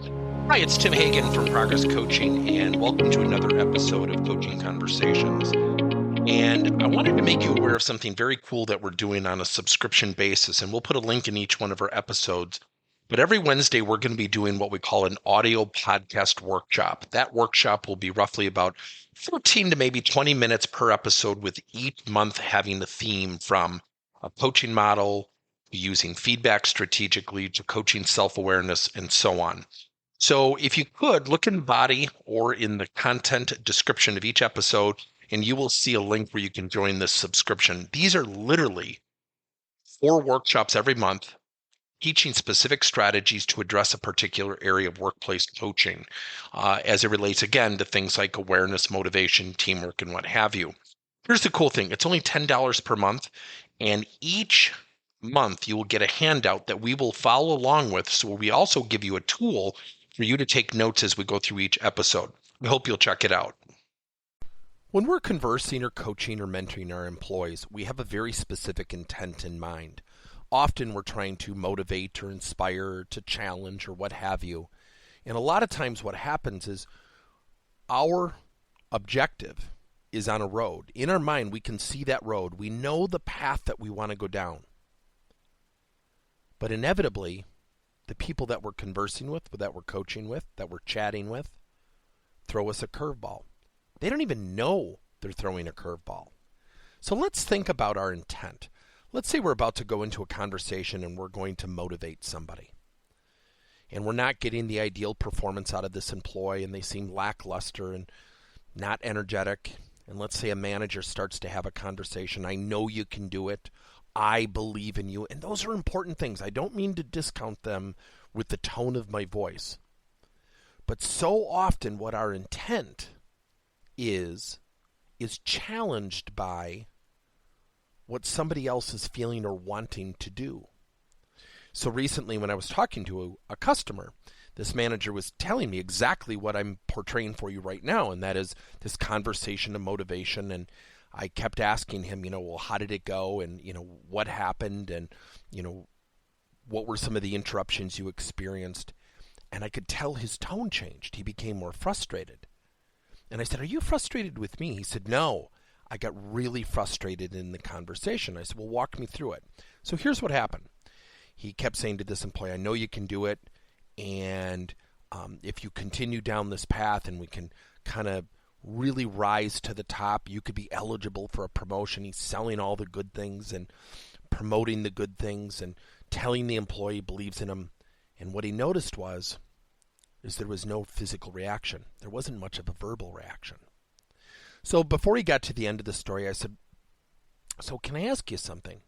Hi, it's Tim Hagen from Progress Coaching, and welcome to another episode of Coaching Conversations. And I wanted to make you aware of something very cool that we're doing on a subscription basis, and we'll put a link in each one of our episodes. But every Wednesday, we're going to be doing what we call an audio podcast workshop. That workshop will be roughly about 14 to maybe 20 minutes per episode, with each month having a theme from a coaching model, using feedback strategically, to coaching self-awareness, and so on. So if you could, look in the body or in the content description of each episode, and you will see a link where you can join this subscription. These are literally 4 workshops every month, teaching specific strategies to address a particular area of workplace coaching, as it relates, again, to things like awareness, motivation, teamwork, and what have you. Here's the cool thing. It's only $10 per month, and each month you will get a handout that we will follow along with. So we also give you a tool for you to take notes as we go through each episode. We hope you'll check it out. When we're conversing or coaching or mentoring our employees, we have a very specific intent in mind. Often we're trying to motivate or inspire or to challenge or what have you. And a lot of times what happens is our objective is on a road. In our mind, we can see that road. We know the path that we want to go down. But inevitably, the people that we're conversing with, that we're coaching with, that we're chatting with, throw us a curveball. They don't even know they're throwing a curveball. So let's think about our intent. Let's say we're about to go into a conversation and we're going to motivate somebody. And we're not getting the ideal performance out of this employee, and they seem lackluster and not energetic. And let's say a manager starts to have a conversation. I know you can do it. I believe in you. And those are important things. I don't mean to discount them with the tone of my voice. But so often what our intent is challenged by what somebody else is feeling or wanting to do. So recently when I was talking to a customer, this manager was telling me exactly what I'm portraying for you right now, and that is this conversation of motivation. And I kept asking him, well, how did it go? And, what happened? And, what were some of the interruptions you experienced? And I could tell his tone changed. He became more frustrated. And I said, are you frustrated with me? He said, no, I got really frustrated in the conversation. I said, well, walk me through it. So here's what happened. He kept saying to this employee, I know you can do it. And if you continue down this path and we can kind of really rise to the top, you could be eligible for a promotion. He's selling all the good things and promoting the good things and telling the employee he believes in him. And what he noticed is there was no physical reaction. There wasn't much of a verbal reaction. So before he got to the end of the story, I said, so can I ask you something?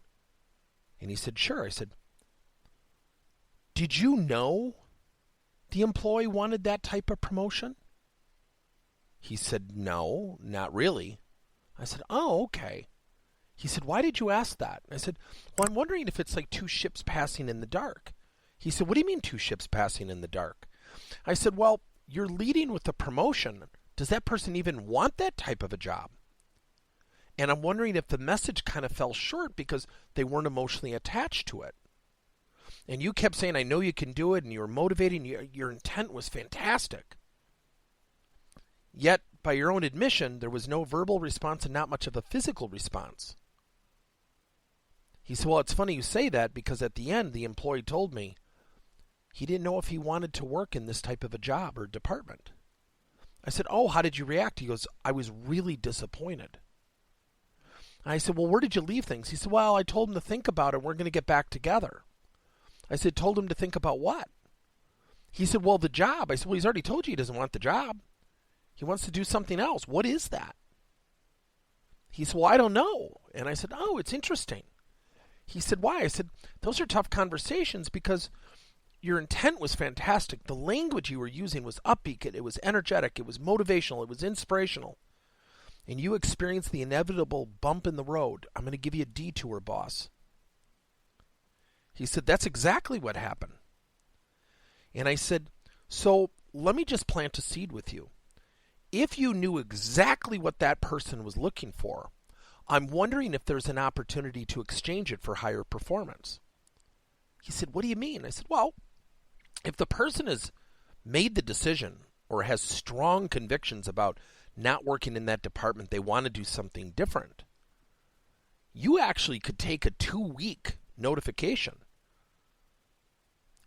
And he said, sure. I said, did you know the employee wanted that type of promotion? He said, no, not really. I said, oh, okay. He said, why did you ask that? I said, well, I'm wondering if it's like 2 ships passing in the dark. He said, what do you mean 2 ships passing in the dark? I said, well, you're leading with the promotion. Does that person even want that type of a job? And I'm wondering if the message kind of fell short because they weren't emotionally attached to it. And you kept saying, I know you can do it, and you were motivating. Your intent was fantastic. Yet, by your own admission, there was no verbal response and not much of a physical response. He said, well, it's funny you say that because at the end, the employee told me he didn't know if he wanted to work in this type of a job or department. I said, oh, how did you react? He goes, I was really disappointed. I said, well, where did you leave things? He said, well, I told him to think about it. We're going to get back together. I said, told him to think about what? He said, well, the job. I said, well, he's already told you he doesn't want the job. He wants to do something else. What is that? He said, well, I don't know. And I said, oh, it's interesting. He said, why? I said, those are tough conversations because your intent was fantastic. The language you were using was upbeat. It was energetic. It was motivational. It was inspirational. And you experienced the inevitable bump in the road. I'm going to give you a detour, boss. He said, that's exactly what happened. And I said, so let me just plant a seed with you. If you knew exactly what that person was looking for, I'm wondering if there's an opportunity to exchange it for higher performance. He said, what do you mean? I said, well, if the person is made the decision or has strong convictions about not working in that department, they want to do something different, you actually could take a 2-week notification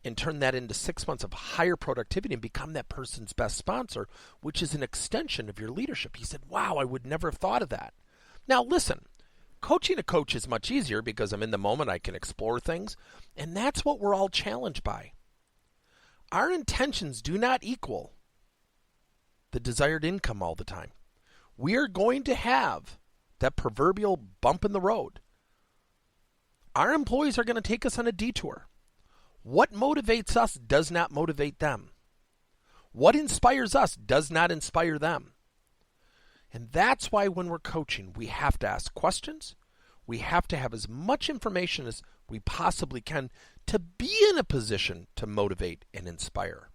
and turn that into 6 months of higher productivity and become that person's best sponsor, which is an extension of your leadership. He said, wow, I would never have thought of that. Now, listen, coaching a coach is much easier because I'm in the moment, I can explore things, and that's what we're all challenged by. Our intentions do not equal the desired income all the time. We are going to have that proverbial bump in the road. Our employees are going to take us on a detour. What motivates us does not motivate them. What inspires us does not inspire them. And that's why when we're coaching, we have to ask questions. We have to have as much information as we possibly can to be in a position to motivate and inspire.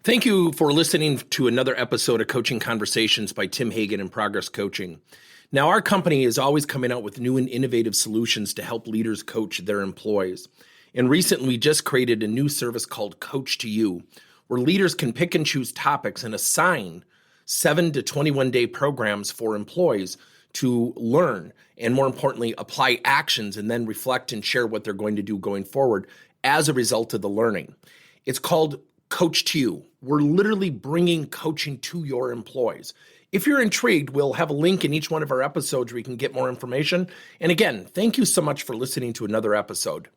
Thank you for listening to another episode of Coaching Conversations by Tim Hagen and Progress Coaching. Now, our company is always coming out with new and innovative solutions to help leaders coach their employees. And recently, we just created a new service called Coach to You, where leaders can pick and choose topics and assign 7 to 21-day programs for employees to learn and, more importantly, apply actions and then reflect and share what they're going to do going forward as a result of the learning. It's called Coach to You. We're literally bringing coaching to your employees. If you're intrigued, we'll have a link in each one of our episodes where you can get more information. And again, thank you so much for listening to another episode.